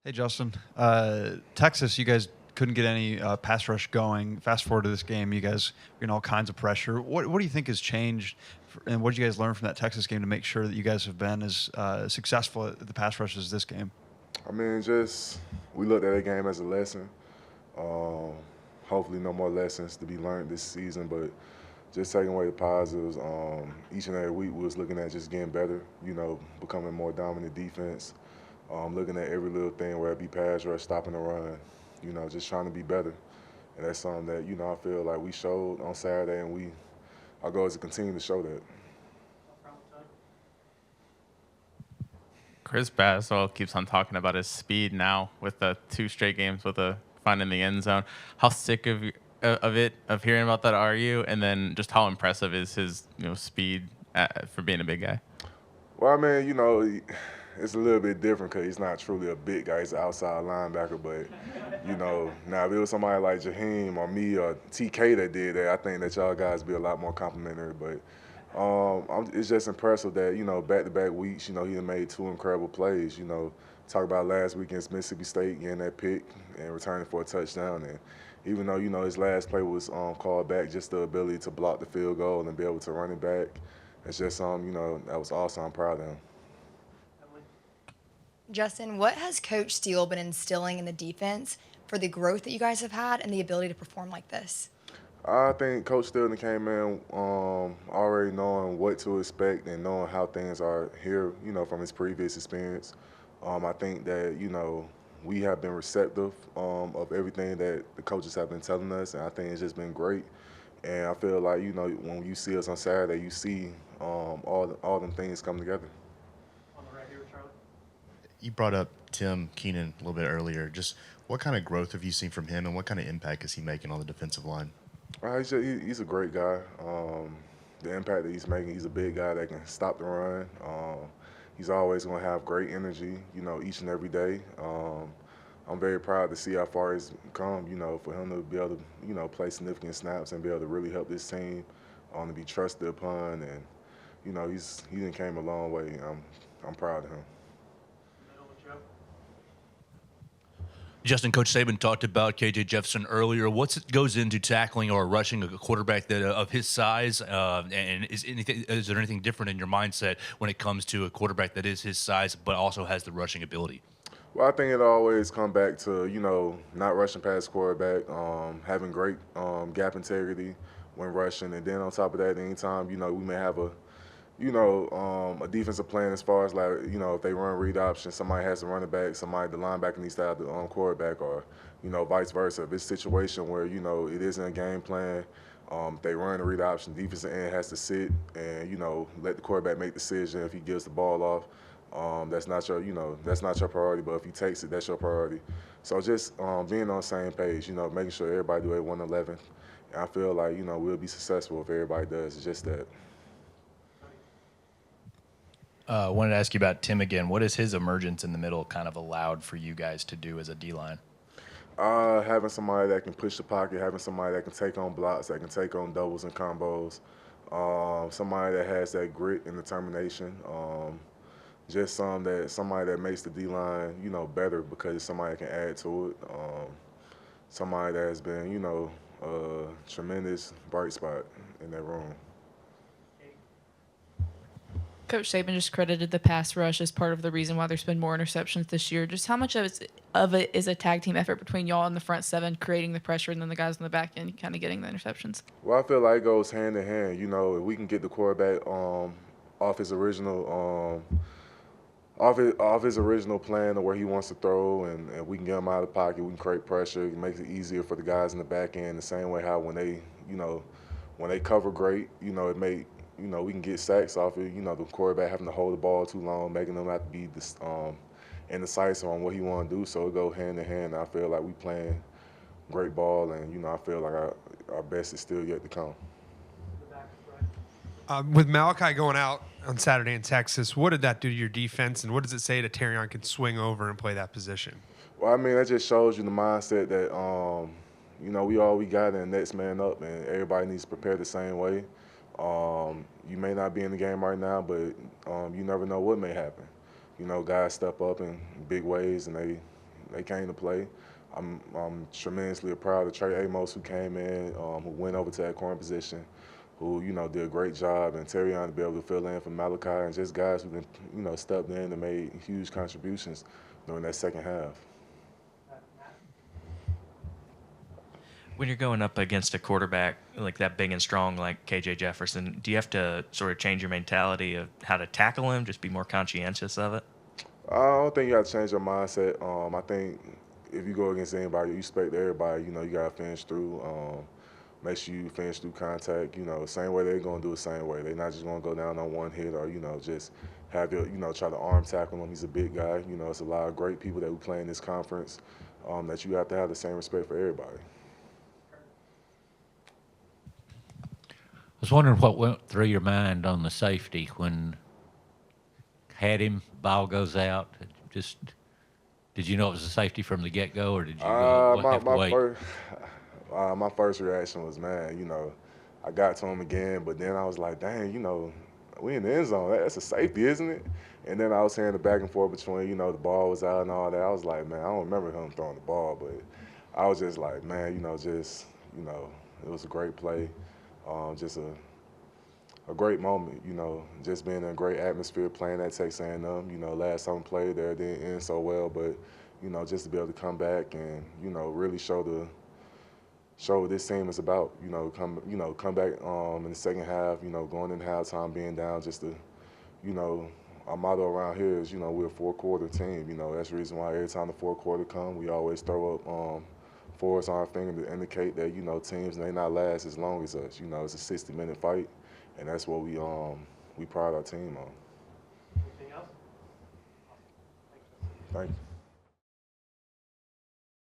Hey, Justin. Texas, you guys couldn't get any pass rush going. Fast forward to this game, you guys are in all kinds of pressure. What do you think has changed, and what did you guys learn from that Texas game to make sure that you guys have been as successful at the pass rush as this game? I mean, just we looked at that game as a lesson. Um, Hopefully, no more lessons to be learned this season, but just taking away the positives. Each and every week, we was looking at just getting better. Becoming more dominant defense. Looking at every little thing, whether it be pass rush, stopping the run. Just trying to be better, and that's something that I feel like we showed on Saturday, and our goal is to continue to show that. Chris Bassel keeps on talking about his speed now with the two straight games with a find in the end zone. How sick of hearing about that are you? And then just how impressive is his speed for being a big guy? Well, I mean, it's a little bit different because he's not truly a big guy. He's an outside linebacker. But, now if it was somebody like Jaheim or me or TK that did that, I think that y'all guys be a lot more complimentary. But it's just impressive that, back-to-back weeks, he had made two incredible plays. Talk about last week against Mississippi State, getting that pick and returning for a touchdown. And even though, his last play was called back, just the ability to block the field goal and be able to run it back, it's just that was awesome. I'm proud of him. Justin, what has Coach Steele been instilling in the defense for the growth that you guys have had and the ability to perform like this? I think Coach Stilton came in already knowing what to expect and knowing how things are here, from his previous experience. I think that, we have been receptive of everything that the coaches have been telling us, and I think it's just been great. And I feel like, when you see us on Saturday, you see all them things come together. You brought up Tim Keenan a little bit earlier. Just what kind of growth have you seen from him, and what kind of impact is he making on the defensive line? He's a great guy. The impact that he's making, he's a big guy that can stop the run. He's always going to have great energy, each and every day. I'm very proud to see how far he's come, for him to be able to, play significant snaps and be able to really help this team to be trusted upon. And, he done came a long way. I'm proud of him. Justin, Coach Saban talked about KJ Jefferson earlier. What goes into tackling or rushing a quarterback that of his size? And is there anything different in your mindset when it comes to a quarterback that is his size but also has the rushing ability? Well, I think it always come back to, not rushing past quarterback, having great gap integrity when rushing. And then on top of that, anytime, we may have a defensive plan as far as like, if they run read option, somebody has to run it back, the linebacker needs to have the quarterback, or, vice versa. If it's a situation where, it isn't a game plan, if they run a read option, defensive end has to sit and, let the quarterback make the decision if he gives the ball off. That's not your priority, but if he takes it, that's your priority. So just being on the same page, making sure everybody do a 111. And I feel like, we'll be successful if everybody does. It's just that. Wanted to ask you about Tim again. What has his emergence in the middle kind of allowed for you guys to do as a D line? Having somebody that can push the pocket, having somebody that can take on blocks, that can take on doubles and combos, somebody that has that grit and determination, just somebody that makes the D line, better because somebody can add to it. Somebody that has been, a tremendous bright spot in that room. Coach Saban just credited the pass rush as part of the reason why there's been more interceptions this year. Just how much of it is a tag team effort between y'all and the front seven, creating the pressure, and then the guys on the back end kind of getting the interceptions? Well, I feel like it goes hand in hand. If we can get the quarterback off his original off his original plan of where he wants to throw, and we can get him out of the pocket, we can create pressure. It makes it easier for the guys in the back end. The same way how when they cover great, we can get sacks off it. The quarterback having to hold the ball too long, making them have to be indecisive on what he want to do. So it go hand in hand. I feel like we playing great ball, and I feel like our best is still yet to come. With Malachi going out on Saturday in Texas, what did that do to your defense, and what does it say to Terrion can swing over and play that position? Well, I mean, that just shows you the mindset that we all we got, and next man up, and everybody needs to prepare the same way. You may not be in the game right now, but you never know what may happen. Guys step up in big ways, and they came to play. I'm tremendously proud of Trey Amos, who came in, who went over to that corner position, who, you know, did a great job, and Terrion to be able to fill in for Malachi, and just guys who can, you know, stepped in and made huge contributions during that second half. When you're going up against a quarterback like that big and strong like KJ Jefferson, do you have to sort of change your mentality of how to tackle him, just be more conscientious of it? I don't think you have to change your mindset. I think if you go against anybody, you expect everybody, you know, you got to finish through. Make sure you finish through contact. You know, same way they're going to do the same way. They're not just going to go down on one hit or, you know, just have your, you know, try to arm tackle him. He's a big guy. You know, it's a lot of great people that we play in this conference that you have to have the same respect for everybody. I was wondering what went through your mind on the safety when had him, ball goes out. Just did you know it was a safety from the get-go, or did you have to wait? My first reaction was, man, you know, I got to him again, but then I was like, dang, you know, we in the end zone. That's a safety, isn't it? And then I was hearing the back and forth between, you know, the ball was out and all that. I was like, man, I don't remember him throwing the ball, but I was just like, man, you know, just, you know, it was a great play. Just a great moment, you know, just being in a great atmosphere, playing at Texas A&M. You know, last time we played there, it didn't end so well, but, you know, just to be able to come back and, you know, really show what this team is about. You know, come back in the second half. You know, going into halftime, being down, just to, you know, our motto around here is, you know, we're a four-quarter team. You know, that's the reason why every time the fourth quarter comes, we always throw up fours on our finger to indicate that, you know, teams may not last as long as us. You know, it's a 60-minute fight, and that's what we pride our team on. Anything else? Thank you.